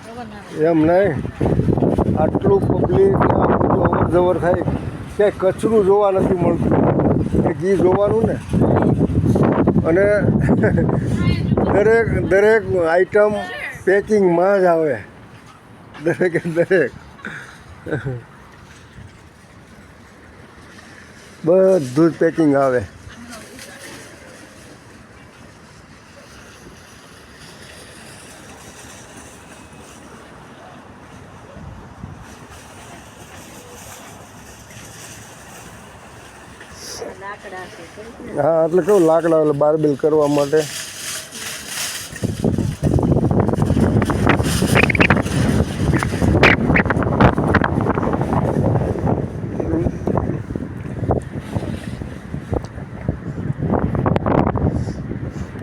એમ નહીં, આટલું પબ્લિક આ બધું અવર જવર થાય, ક્યાંય કચરું જોવા નથી મળતું, એ ઘી જોવાનું ને. અને દરેક આઈટમ પેકિંગમાં જ આવે, દરેકે દરેક બધું જ પેકિંગ આવે. હા, એટલે કેવું લાકડા એટલે બારબેલ કરવા માટે.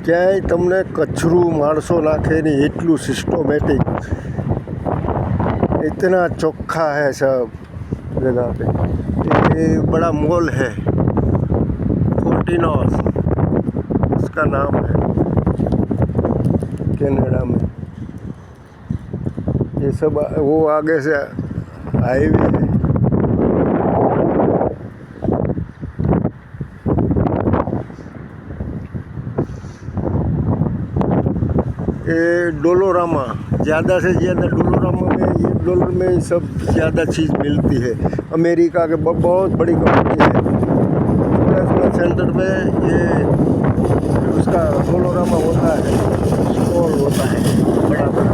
ક્યાંય તમને કચરું માણસો નાખે નહીં, એટલું સિસ્ટમેટિક, इतना चोखा है सब जगह पे. ये बड़ा मॉल है, फोर्टिनोस उसका नाम है, कनाडा में. ये सब वो आगे से हाईवे है. ये डोलोरामा, ज़्यादा से ज़्यादा डोलोरामा में, ये डॉलर में ही सब ज़्यादा चीज़ मिलती है. अमेरिका के बहुत बड़ी कंपनी है. इंटरनेशनल सेंटर में ये उसका डोलोरामा होता है, स्टॉल होता है बड़ा बड़ा.